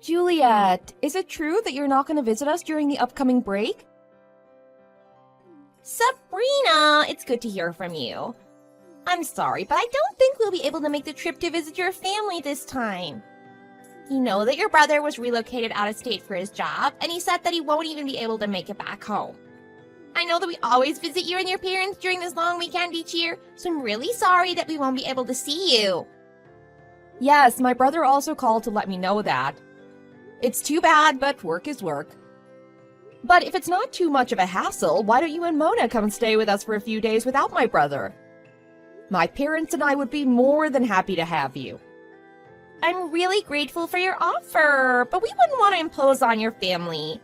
Juliet, is it true that you're not going to visit us during the upcoming break? Sabrina, it's good to hear from you. I'm sorry, but I don't think we'll be able to make the trip to visit your family this time. You know that your brother was relocated out of state for his job, and he said that he won't even be able to make it back home. I know that we always visit you and your parents during this long weekend each year, so I'm really sorry that we won't be able to see you. Yes, my brother also called to let me know that. It's too bad, but work is work. But if it's not too much of a hassle, why don't you and Mona come and stay with us for a few days without my brother? My parents and I would be more than happy to have you. I'm really grateful for your offer, but we wouldn't want to impose on your family.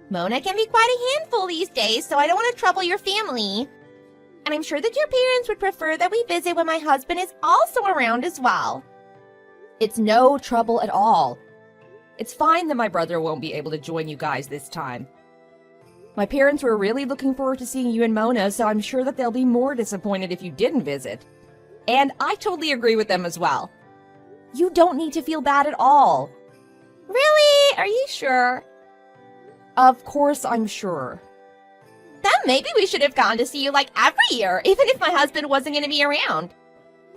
Mona can be quite a handful these days, so I don't want to trouble your family. And I'm sure that your parents would prefer that we visit when my husband is also around as well. It's no trouble at all. It's fine that my brother won't be able to join you guys this time. My parents were really looking forward to seeing you and Mona, so I'm sure that they'll be more disappointed if you didn't visit. And I totally agree with them as well. You don't need to feel bad at all. Really? Are you sure? Of course I'm sure. Then maybe we should have gone to see you like every year, even if my husband wasn't going to be around.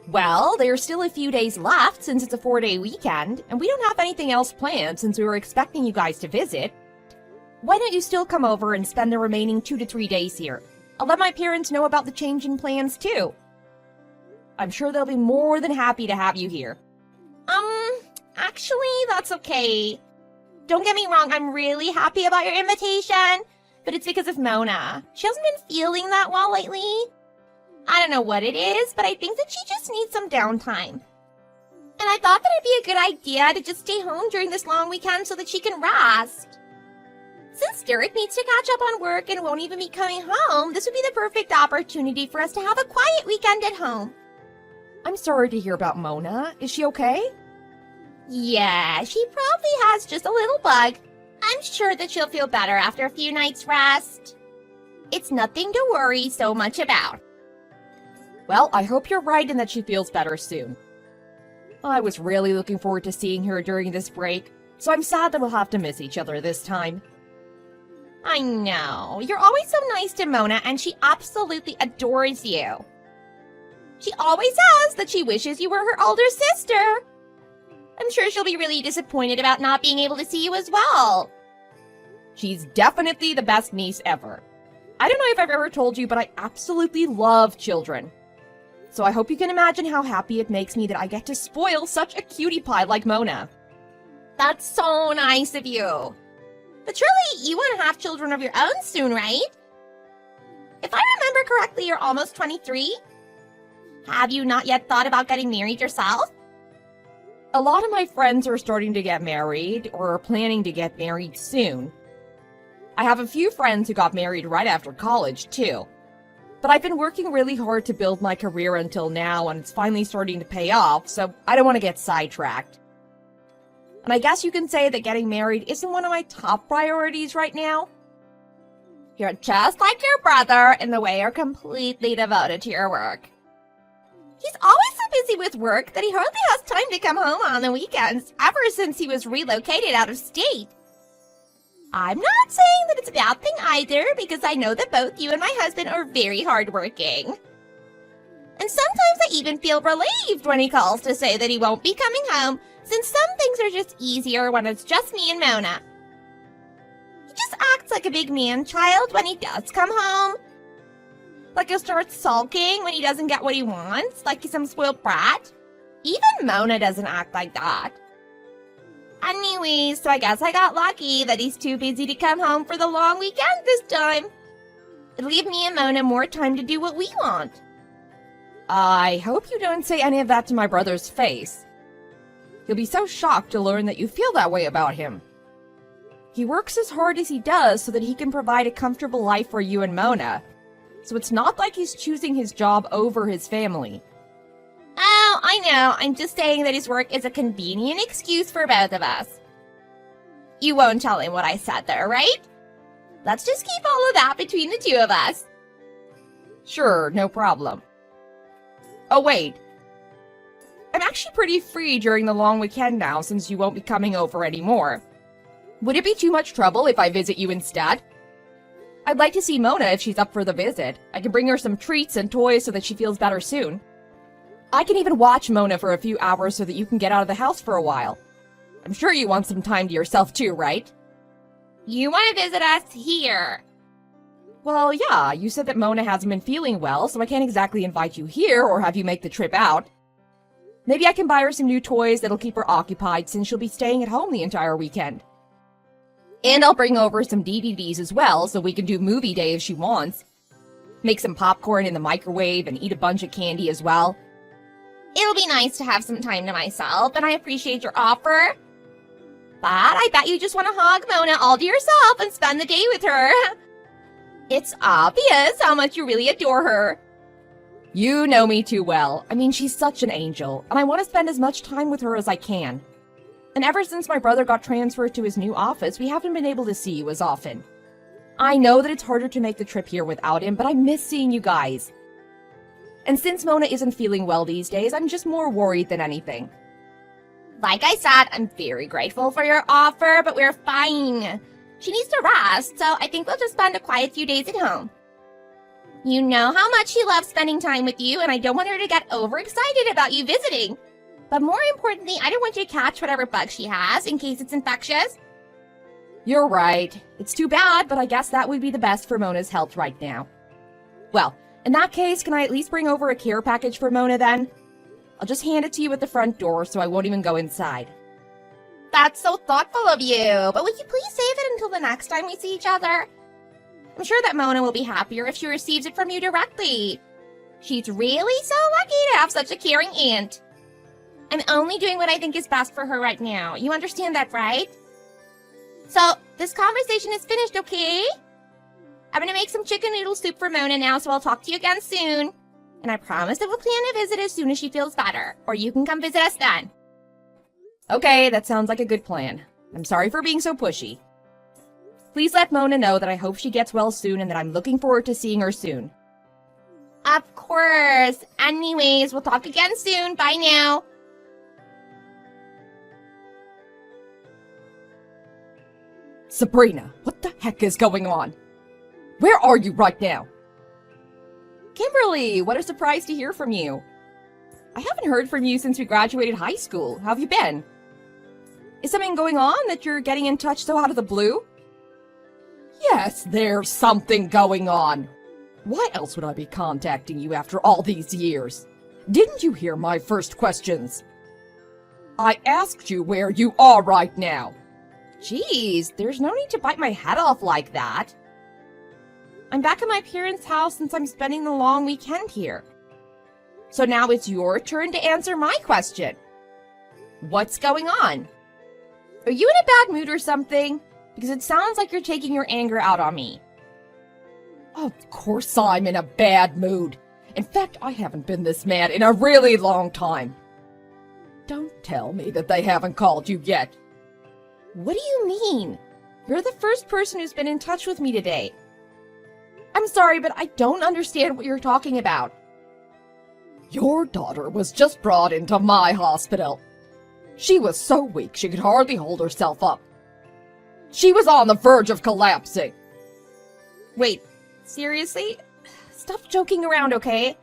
Well, there's still a few days left since it's a 4-day weekend, and we don't have anything else planned since we were expecting you guys to visit. Why don't you still come over and spend the remaining 2 to 3 days here? I'll let my parents know about the change in plans too. I'm sure they'll be more than happy to have you here. Actually, that's okay. Don't get me wrong, I'm really happy about your invitation, but it's because of Mona. She hasn't been feeling that well lately. I don't know what it is, but I think that she just needs some downtime. And I thought that it'd be a good idea to just stay home during this long weekend so that she can rest. Since Derek needs to catch up on work and won't even be coming home, this would be the perfect opportunity for us to have a quiet weekend at home. I'm sorry to hear about Mona. Is she okay? Yeah, she probably has just a little bug. I'm sure that she'll feel better after a few nights' rest. It's nothing to worry so much about. Well, I hope you're right and that she feels better soon. I was really looking forward to seeing her during this break, so I'm sad that we'll have to miss each other this time. I know. You're always so nice to Mona, and she absolutely adores you. She always says that she wishes you were her older sister. I'm sure she'll be really disappointed about not being able to see you as well. She's definitely the best niece ever. I don't know if I've ever told you, but I absolutely love children. So I hope you can imagine how happy it makes me that I get to spoil such a cutie pie like Mona. That's so nice of you. But surely you want to have children of your own soon, right? If I remember correctly, you're almost 23. Have you not yet thought about getting married yourself? A lot of my friends are starting to get married or are planning to get married soon. I have a few friends who got married right after college, too. But I've been working really hard to build my career until now, and it's finally starting to pay off, so I don't want to get sidetracked. And I guess you can say that getting married isn't one of my top priorities right now. You're just like your brother in the way you're completely devoted to your work. He's always so busy with work that he hardly has time to come home on the weekends ever since he was relocated out of state. I'm not saying that it's a bad thing either, because I know that both you and my husband are very hardworking. And sometimes I even feel relieved when he calls to say that he won't be coming home, since some things are just easier when it's just me and Mona. He just acts like a big man-child when he does come home. Like he'll start sulking when he doesn't get what he wants, like he's some spoiled brat. Even Mona doesn't act like that. Anyways, so I guess I got lucky that he's too busy to come home for the long weekend this time. It'll give me and Mona more time to do what we want. I hope you don't say any of that to my brother's face. He'll be so shocked to learn that you feel that way about him. He works as hard as he does so that he can provide a comfortable life for you and Mona. So it's not like he's choosing his job over his family. Oh, I know. I'm just saying that his work is a convenient excuse for both of us. You won't tell him what I said there, right? Let's just keep all of that between the two of us. Sure, no problem. Oh, wait. I'm actually pretty free during the long weekend now since you won't be coming over anymore. Would it be too much trouble if I visit you instead? I'd like to see Mona if she's up for the visit. I can bring her some treats and toys so that she feels better soon. I can even watch Mona for a few hours so that you can get out of the house for a while. I'm sure you want some time to yourself too, right? You want to visit us here? Well, yeah, you said that Mona hasn't been feeling well, so I can't exactly invite you here or have you make the trip out. Maybe I can buy her some new toys that'll keep her occupied since she'll be staying at home the entire weekend. And I'll bring over some DVDs as well so we can do movie day if she wants. Make some popcorn in the microwave and eat a bunch of candy as well. It'll be nice to have some time to myself, and I appreciate your offer. But I bet you just want to hug Mona all to yourself and spend the day with her. It's obvious how much you really adore her. You know me too well. I mean, she's such an angel, and I want to spend as much time with her as I can. And ever since my brother got transferred to his new office, we haven't been able to see you as often. I know that it's harder to make the trip here without him, but I miss seeing you guys. And since Mona isn't feeling well these days, I'm just more worried than anything. Like I said, I'm very grateful for your offer, but we're fine. She needs to rest, so I think we'll just spend a quiet few days at home. You know how much she loves spending time with you, and I don't want her to get overexcited about you visiting. But more importantly, I don't want you to catch whatever bug she has in case it's infectious. You're right. It's too bad, but I guess that would be the best for Mona's health right now. Well, in that case, can I at least bring over a care package for Mona then? I'll just hand it to you at the front door so I won't even go inside. That's so thoughtful of you, but would you please save it until the next time we see each other? I'm sure that Mona will be happier if she receives it from you directly. She's really so lucky to have such a caring aunt. I'm only doing what I think is best for her right now. You understand that, right? So, this conversation is finished, okay? I'm gonna make some chicken noodle soup for Mona now, so I'll talk to you again soon. And I promise that we'll plan a visit as soon as she feels better, or you can come visit us then. Okay, that sounds like a good plan. I'm sorry for being so pushy. Please let Mona know that I hope she gets well soon and that I'm looking forward to seeing her soon. Of course. Anyways, we'll talk again soon. Bye now. Sabrina, what the heck is going on? Where are you right now? Kimberly, what a surprise to hear from you. I haven't heard from you since we graduated high school. How have you been? Is something going on that you're getting in touch so out of the blue? Yes, there's something going on. Why else would I be contacting you after all these years? Didn't you hear my first questions? I asked you where you are right now. Jeez, there's no need to bite my head off like that. I'm back at my parents' house since I'm spending the long weekend here. So now it's your turn to answer my question. What's going on? Are you in a bad mood or something? Because it sounds like you're taking your anger out on me. Of course I'm in a bad mood. In fact, I haven't been this mad in a really long time. Don't tell me that they haven't called you yet. What do you mean? You're the first person who's been in touch with me today. I'm sorry, but I don't understand what you're talking about. Your daughter was just brought into my hospital. She was so weak she could hardly hold herself up. She was on the verge of collapsing. Wait, seriously? Stop joking around, okay?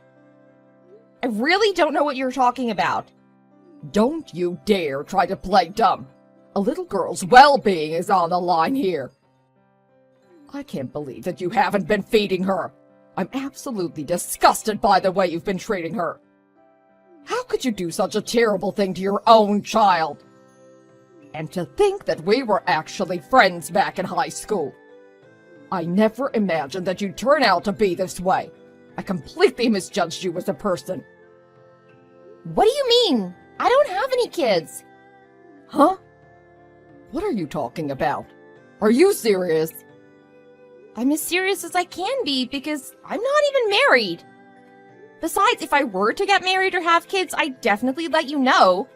I really don't know what you're talking about. Don't you dare try to play dumb. A little girl's well-being is on the line here. I can't believe that you haven't been feeding her. I'm absolutely disgusted by the way you've been treating her. How could you do such a terrible thing to your own child? And to think that we were actually friends back in high school. I never imagined that you'd turn out to be this way. I completely misjudged you as a person. What do you mean? I don't have any kids. Huh? What are you talking about? Are you serious? I'm as serious as I can be because I'm not even married. Besides, if I were to get married or have kids, I'd definitely let you know.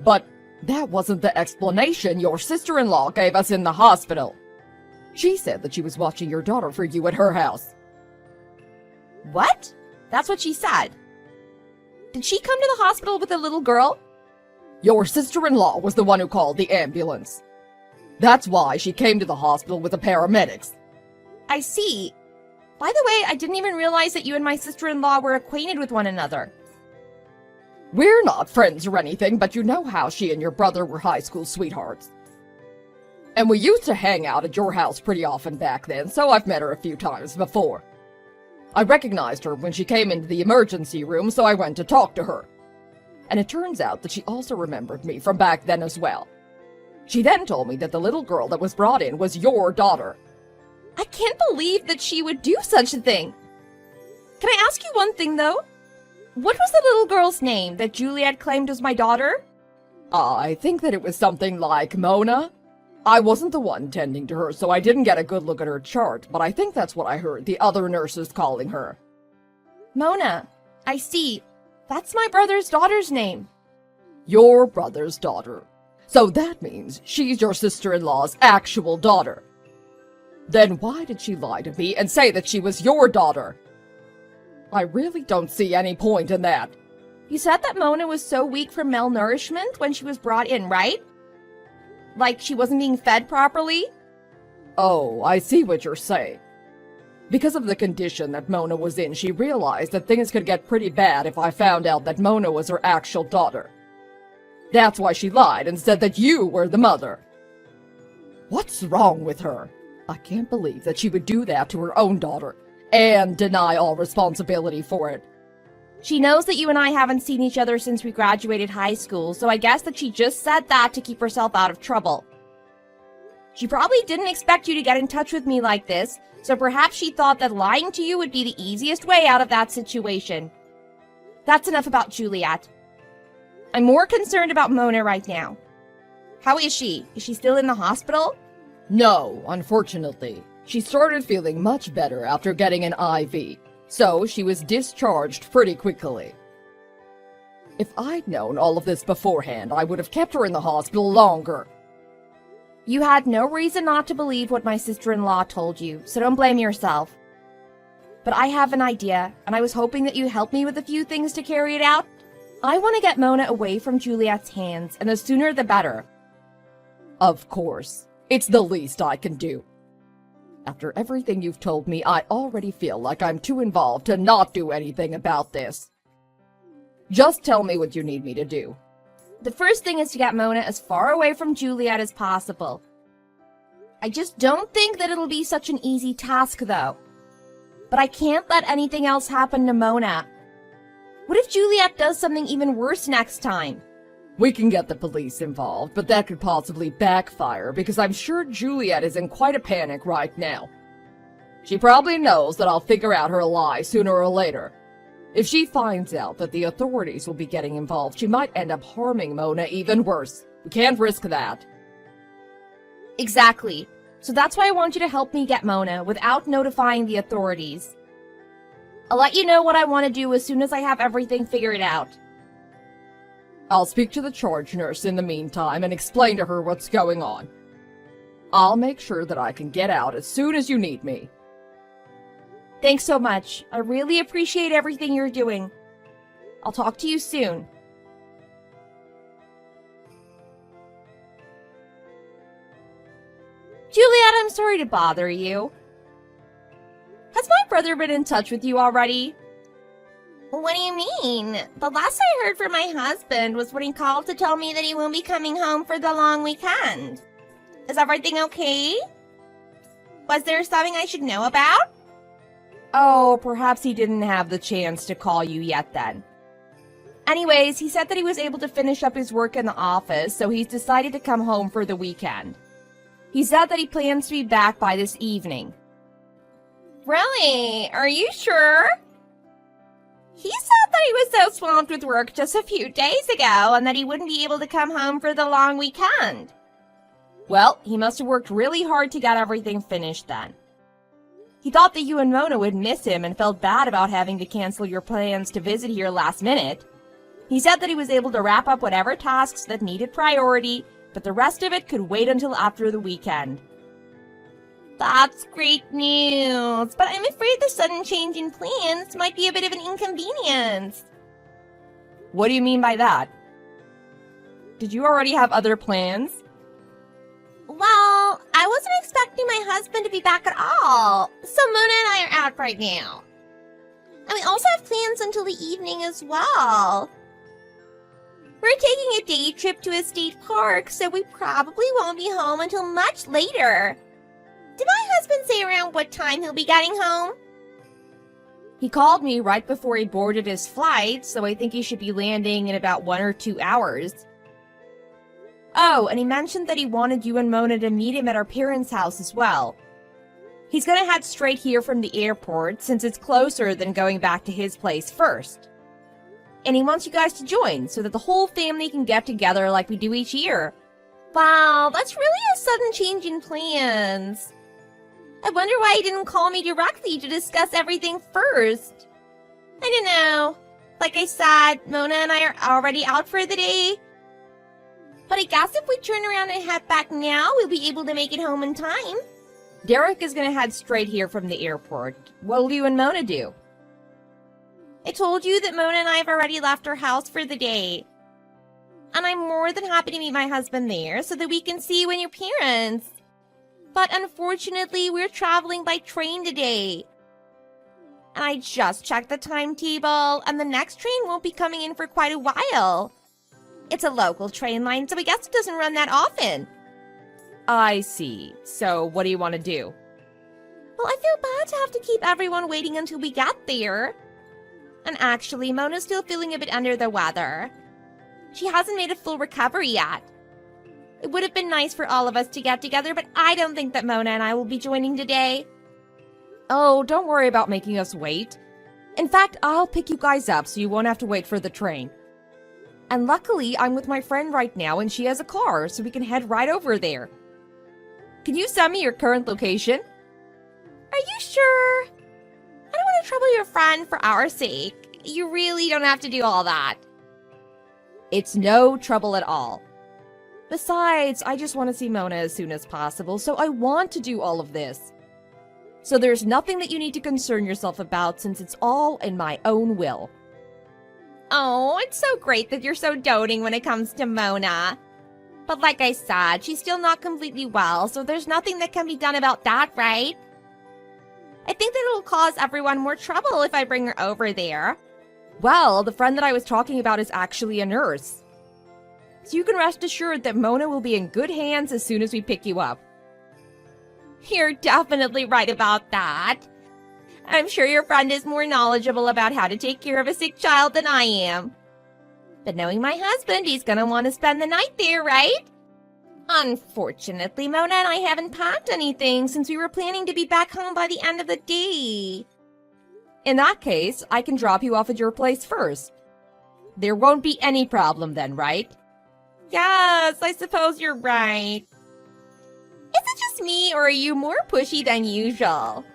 But that wasn't the explanation your sister-in-law gave us in the hospital. She said that she was watching your daughter for you at her house. What? That's what she said. Did she come to the hospital with a little girl? Your sister-in-law was the one who called the ambulance. That's why she came to the hospital with the paramedics. I see. By the way, I didn't even realize that you and my sister-in-law were acquainted with one another. We're not friends or anything, but you know how she and your brother were high school sweethearts. And we used to hang out at your house pretty often back then, so I've met her a few times before. I recognized her when she came into the emergency room, so I went to talk to her. And it turns out that she also remembered me from back then as well. She then told me that the little girl that was brought in was your daughter. I can't believe that she would do such a thing. Can I ask you one thing, though? What was the little girl's name that Juliet claimed was my daughter? I think that it was something like Mona. I wasn't the one tending to her, so I didn't get a good look at her chart, but I think that's what I heard the other nurses calling her. Mona. I see. That's my brother's daughter's name. Your brother's daughter. So that means she's your sister-in-law's actual daughter. Then why did she lie to me and say that she was your daughter? I really don't see any point in that. You said that Mona was so weak from malnourishment when she was brought in, right? Like she wasn't being fed properly? Oh, I see what you're saying. Because of the condition that Mona was in, she realized that things could get pretty bad if I found out that Mona was her actual daughter. That's why she lied and said that you were the mother. What's wrong with her? I can't believe that she would do that to her own daughter and deny all responsibility for it. She knows that you and I haven't seen each other since we graduated high school, so I guess that she just said that to keep herself out of trouble. She probably didn't expect you to get in touch with me like this, so perhaps she thought that lying to you would be the easiest way out of that situation. That's enough about Juliet. I'm more concerned about Mona right now. How is she? Is she still in the hospital? No, unfortunately. She started feeling much better after getting an IV, so she was discharged pretty quickly. If I'd known all of this beforehand, I would have kept her in the hospital longer. You had no reason not to believe what my sister-in-law told you, so don't blame yourself. But I have an idea, and I was hoping that you'd help me with a few things to carry it out. I want to get Mona away from Juliet's hands, and the sooner the better. Of course. It's the least I can do. After everything you've told me, I already feel like I'm too involved to not do anything about this. Just tell me what you need me to do. The first thing is to get Mona as far away from Juliet as possible. I just don't think that it'll be such an easy task, though. But I can't let anything else happen to Mona. What if Juliet does something even worse next time? We can get the police involved, but that could possibly backfire because I'm sure Juliet is in quite a panic right now. She probably knows that I'll figure out her lie sooner or later. If she finds out that the authorities will be getting involved, she might end up harming Mona even worse. We can't risk that. Exactly. So that's why I want you to help me get Mona without notifying the authorities. I'll let you know what I want to do as soon as I have everything figured out. I'll speak to the charge nurse in the meantime and explain to her what's going on. I'll make sure that I can get out as soon as you need me. Thanks so much. I really appreciate everything you're doing. I'll talk to you soon. Juliet, I'm sorry to bother you. Has my brother been in touch with you already? What do you mean? The last I heard from my husband was when he called to tell me that he won't be coming home for the long weekend. Is everything okay? Was there something I should know about? Oh, perhaps he didn't have the chance to call you yet then. Anyways, he said that he was able to finish up his work in the office, so he's decided to come home for the weekend. He said that he plans to be back by this evening. Really? Are you sure? He said that he was so swamped with work just a few days ago and that he wouldn't be able to come home for the long weekend. Well, he must have worked really hard to get everything finished then. He thought that you and Mona would miss him and felt bad about having to cancel your plans to visit here last minute. He said that he was able to wrap up whatever tasks that needed priority, but the rest of it could wait until after the weekend. That's great news, but I'm afraid the sudden change in plans might be a bit of an inconvenience. What do you mean by that? Did you already have other plans? Well, I wasn't expecting my husband to be back at all, so Mona and I are out right now. And we also have plans until the evening as well. We're taking a day trip to a state park, so we probably won't be home until much later. Did my husband say around what time he'll be getting home? He called me right before he boarded his flight, so I think he should be landing in about 1 or 2 hours. Oh, and he mentioned that he wanted you and Mona to meet him at our parents' house as well. He's gonna head straight here from the airport since it's closer than going back to his place first. And he wants you guys to join so that the whole family can get together like we do each year. Wow, that's really a sudden change in plans. I wonder why he didn't call me directly to discuss everything first. I don't know. Like I said, Mona and I are already out for the day. But I guess if we turn around and head back now, we'll be able to make it home in time. Derek is gonna head straight here from the airport. What'll you and Mona do? I told you that Mona and I have already left our house for the day. And I'm more than happy to meet my husband there so that we can see you and your parents. But unfortunately, we're traveling by train today. And I just checked the timetable, and the next train won't be coming in for quite a while. It's a local train line, so I guess it doesn't run that often. I see. So what do you want to do? Well, I feel bad to have to keep everyone waiting until we get there. And actually, Mona's still feeling a bit under the weather. She hasn't made a full recovery yet. It would have been nice for all of us to get together, but I don't think that Mona and I will be joining today. Oh, don't worry about making us wait. In fact, I'll pick you guys up so you won't have to wait for the train. And luckily, I'm with my friend right now and she has a car, so we can head right over there. Can you send me your current location? Are you sure? I don't want to trouble your friend for our sake. You really don't have to do all that. It's no trouble at all. Besides, I just want to see Mona as soon as possible, so I want to do all of this. So there's nothing that you need to concern yourself about since it's all in my own will. Oh, it's so great that you're so doting when it comes to Mona. But like I said, she's still not completely well, so there's nothing that can be done about that, right? I think that it'll cause everyone more trouble if I bring her over there. Well, the friend that I was talking about is actually a nurse. So you can rest assured that Mona will be in good hands as soon as we pick you up. You're definitely right about that. I'm sure your friend is more knowledgeable about how to take care of a sick child than I am. But knowing my husband, he's gonna want to spend the night there, right? Unfortunately, Mona and I haven't packed anything since we were planning to be back home by the end of the day. In that case, I can drop you off at your place first. There won't be any problem then, right? Yes, I suppose you're right. Is it just me, or are you more pushy than usual?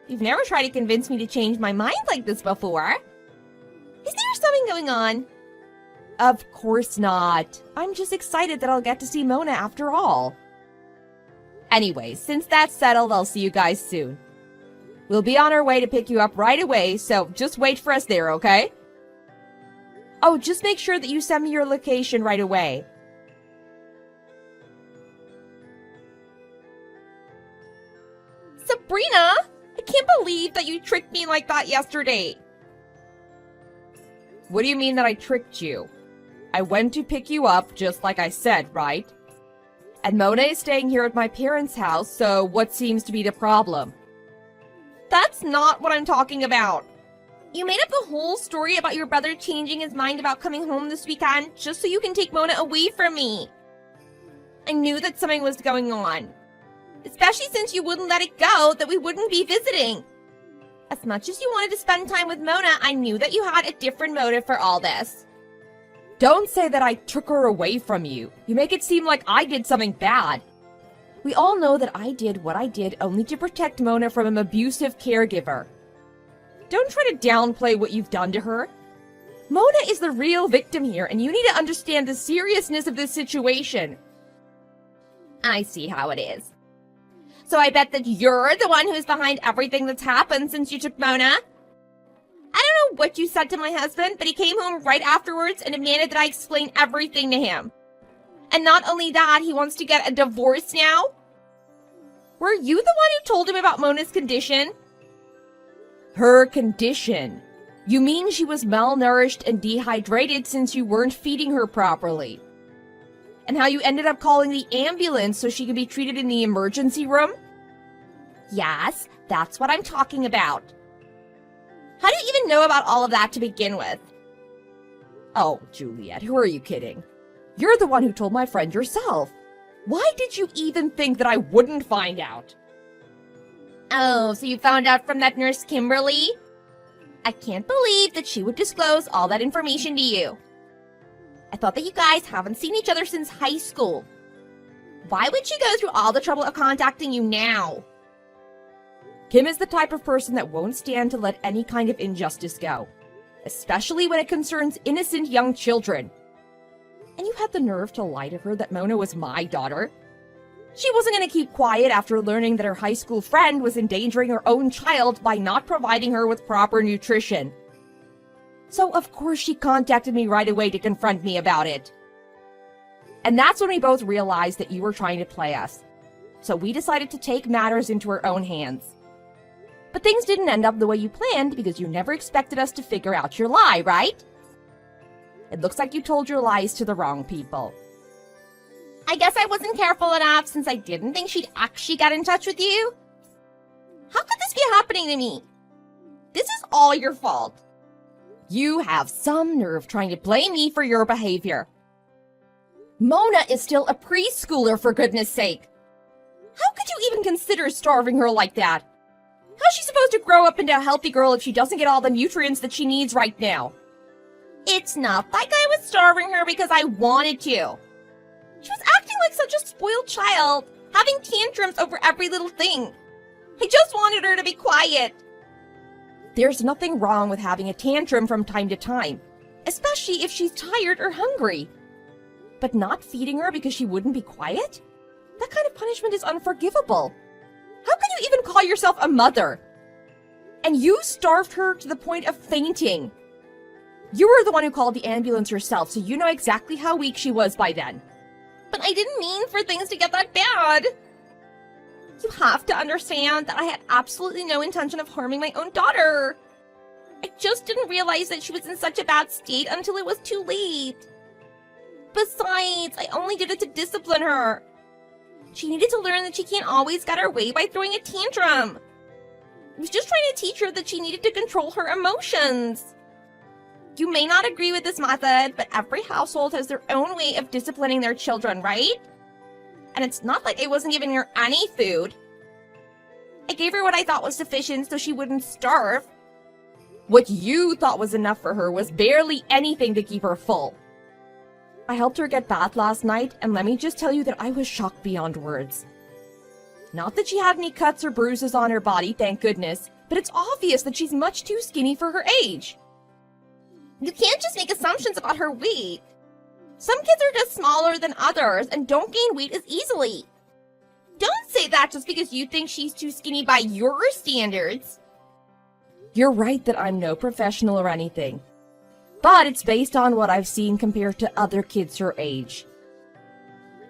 You've never tried to convince me to change my mind like this before. Is there something going on? Of course not. I'm just excited that I'll get to see Mona after all. Anyway, since that's settled, I'll see you guys soon. We'll be on our way to pick you up right away, so just wait for us there, okay? Oh, just make sure that you send me your location right away. Sabrina, I can't believe that you tricked me like that yesterday. What do you mean that I tricked you? I went to pick you up just like I said, right? And Mona is staying here at my parents' house, so what seems to be the problem? That's not what I'm talking about. You made up a whole story about your brother changing his mind about coming home this weekend just so you can take Mona away from me. I knew that something was going on. Especially since you wouldn't let it go that we wouldn't be visiting. As much as you wanted to spend time with Mona, I knew that you had a different motive for all this. Don't say that I took her away from you. You make it seem like I did something bad. We all know that I did what I did only to protect Mona from an abusive caregiver. Don't try to downplay what you've done to her. Mona is the real victim here, and you need to understand the seriousness of this situation. I see how it is. So I bet that you're the one who's behind everything that's happened since you took Mona? I don't know what you said to my husband, but he came home right afterwards and demanded that I explain everything to him. And not only that, he wants to get a divorce now. Were you the one who told him about Mona's condition? Her condition? You mean she was malnourished and dehydrated since you weren't feeding her properly? And how you ended up calling the ambulance so she could be treated in the emergency room? Yes, that's what I'm talking about. How do you even know about all of that to begin with? Oh, Juliet, who are you kidding? You're the one who told my friend yourself. Why did you even think that I wouldn't find out? Oh, so you found out from that nurse Kimberly? I can't believe that she would disclose all that information to you. I thought that you guys haven't seen each other since high school. Why would she go through all the trouble of contacting you now? Kim is the type of person that won't stand to let any kind of injustice go, especially when it concerns innocent young children. And you had the nerve to lie to her that Mona was my daughter. She wasn't going to keep quiet after learning that her high school friend was endangering her own child by not providing her with proper nutrition. So of course she contacted me right away to confront me about it. And that's when we both realized that you were trying to play us. So we decided to take matters into our own hands. But things didn't end up the way you planned because you never expected us to figure out your lie, right? It looks like you told your lies to the wrong people. I guess I wasn't careful enough since I didn't think she'd actually get in touch with you. How could this be happening to me? This is all your fault. You have some nerve trying to blame me for your behavior. Mona is still a preschooler, for goodness sake. How could you even consider starving her like that? How's she supposed to grow up into a healthy girl if she doesn't get all the nutrients that she needs right now? It's not like I was starving her because I wanted to. She was acting like such a spoiled child, having tantrums over every little thing. I just wanted her to be quiet. There's nothing wrong with having a tantrum from time to time, especially if she's tired or hungry. But not feeding her because she wouldn't be quiet? That kind of punishment is unforgivable. How can you even call yourself a mother? And you starved her to the point of fainting. You were the one who called the ambulance yourself, so you know exactly how weak she was by then. But I didn't mean for things to get that bad. You have to understand that I had absolutely no intention of harming my own daughter. I just didn't realize that she was in such a bad state until it was too late. Besides, I only did it to discipline her. She needed to learn that she can't always get her way by throwing a tantrum. I was just trying to teach her that she needed to control her emotions. You may not agree with this method, but every household has their own way of disciplining their children, right? And it's not like I wasn't giving her any food. I gave her what I thought was sufficient so she wouldn't starve. What you thought was enough for her was barely anything to keep her full. I helped her get bath last night, and let me just tell you that I was shocked beyond words. Not that she had any cuts or bruises on her body, thank goodness, but it's obvious that she's much too skinny for her age. You can't just make assumptions about her weight. Some kids are just smaller than others and don't gain weight as easily. Don't say that just because you think she's too skinny by your standards. You're right that I'm no professional or anything, but it's based on what I've seen compared to other kids her age.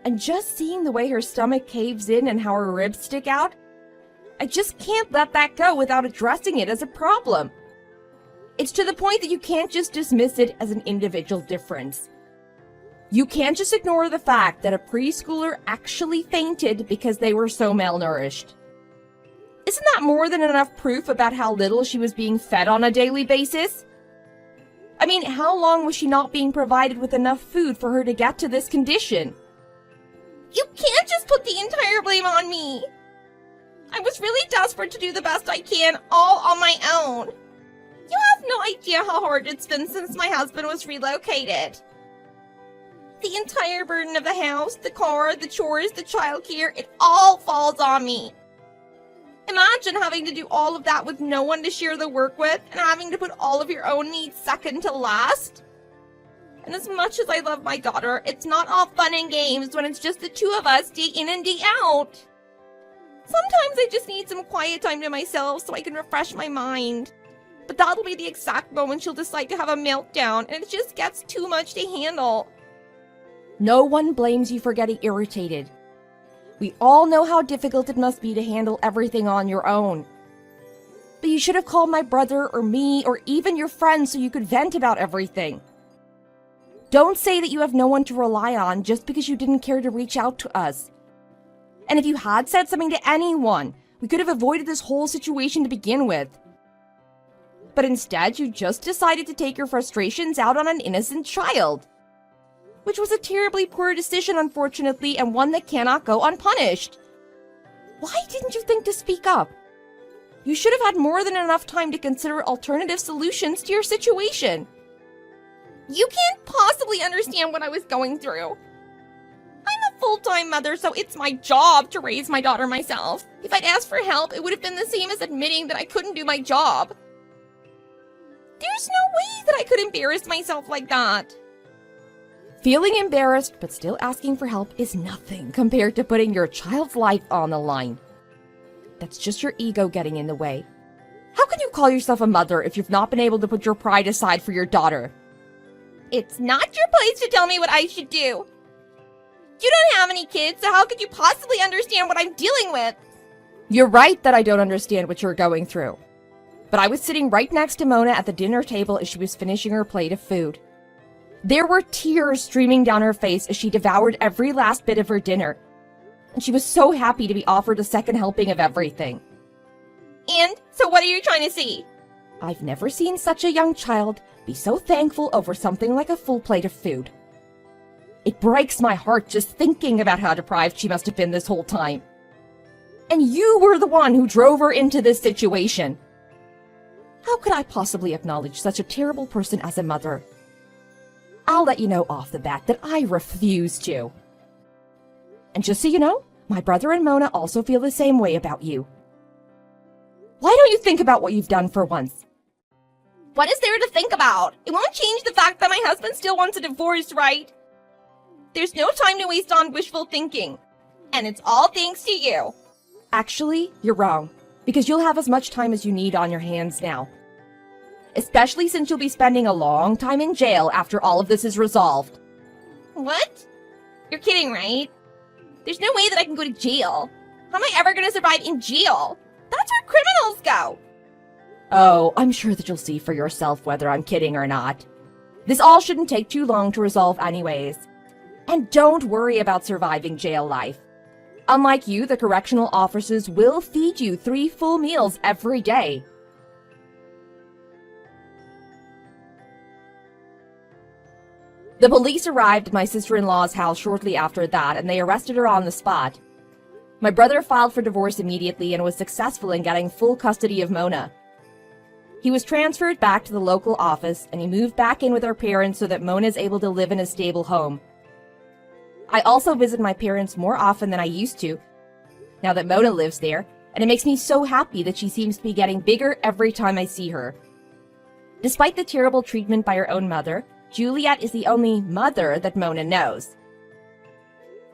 And just seeing the way her stomach caves in and how her ribs stick out, I just can't let that go without addressing it as a problem. It's to the point that you can't just dismiss it as an individual difference. You can't just ignore the fact that a preschooler actually fainted because they were so malnourished. Isn't that more than enough proof about how little she was being fed on a daily basis? I mean, how long was she not being provided with enough food for her to get to this condition? You can't just put the entire blame on me. I was really desperate to do the best I can all on my own. You have no idea how hard it's been since my husband was relocated. The entire burden of the house, the car, the chores, the childcare, it all falls on me. Imagine having to do all of that with no one to share the work with and having to put all of your own needs second to last. And as much as I love my daughter, it's not all fun and games when it's just the two of us day in and day out. Sometimes I just need some quiet time to myself so I can refresh my mind. but that'll be the exact moment she'll decide to have a meltdown, and it just gets too much to handle. No one blames you for getting irritated. We all know how difficult it must be to handle everything on your own. But you should have called my brother or me or even your friends so you could vent about everything. Don't say that you have no one to rely on just because you didn't care to reach out to us. And if you had said something to anyone, we could have avoided this whole situation to begin with. But instead, you just decided to take your frustrations out on an innocent child. Which was a terribly poor decision, unfortunately, and one that cannot go unpunished. Why didn't you think to speak up? You should have had more than enough time to consider alternative solutions to your situation. You can't possibly understand what I was going through. I'm a full-time mother, so it's my job to raise my daughter myself. If I'd asked for help, it would have been the same as admitting that I couldn't do my job. There's no way that I could embarrass myself like that. Feeling embarrassed but still asking for help is nothing compared to putting your child's life on the line. That's just your ego getting in the way. How can you call yourself a mother if you've not been able to put your pride aside for your daughter? It's not your place to tell me what I should do. You don't have any kids, so how could you possibly understand what I'm dealing with? You're right that I don't understand what you're going through. But I was sitting right next to Mona at the dinner table as she was finishing her plate of food. There were tears streaming down her face as she devoured every last bit of her dinner. And she was so happy to be offered a second helping of everything. And so what are you trying to say? I've never seen such a young child be so thankful over something like a full plate of food. It breaks my heart just thinking about how deprived she must have been this whole time. And you were the one who drove her into this situation. How could I possibly acknowledge such a terrible person as a mother? I'll let you know off the bat that I refuse to. And just so you know, my brother and Mona also feel the same way about you. Why don't you think about what you've done for once? What is there to think about? It won't change the fact that my husband still wants a divorce, right? There's no time to waste on wishful thinking. And it's all thanks to you. Actually, you're wrong, because you'll have as much time as you need on your hands now. Especially since you'll be spending a long time in jail after all of this is resolved. What? You're kidding, right? There's no way that I can go to jail. How am I ever going to survive in jail? That's where criminals go. Oh, I'm sure that you'll see for yourself whether I'm kidding or not. This all shouldn't take too long to resolve anyways. And don't worry about surviving jail life. Unlike you, the correctional officers will feed you 3 full meals every day. The police arrived at my sister-in-law's house shortly after that, and they arrested her on the spot. My brother filed for divorce immediately and was successful in getting full custody of Mona. He was transferred back to the local office, and he moved back in with our parents so that Mona is able to live in a stable home. I also visit my parents more often than I used to, now that Mona lives there, and it makes me so happy that she seems to be getting bigger every time I see her. Despite the terrible treatment by her own mother, Juliet is the only mother that Mona knows.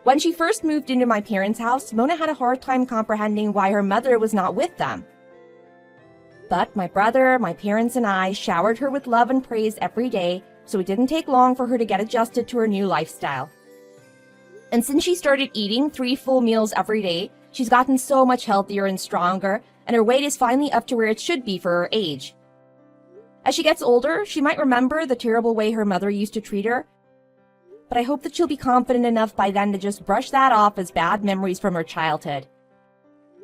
When she first moved into my parents' house, Mona had a hard time comprehending why her mother was not with them. But my brother, my parents, and I showered her with love and praise every day, so it didn't take long for her to get adjusted to her new lifestyle. And since she started eating 3 full meals every day, she's gotten so much healthier and stronger, and her weight is finally up to where it should be for her age. As she gets older, she might remember the terrible way her mother used to treat her, but I hope that she'll be confident enough by then to just brush that off as bad memories from her childhood.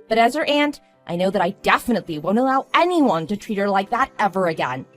But as her aunt, I know that I definitely won't allow anyone to treat her like that ever again.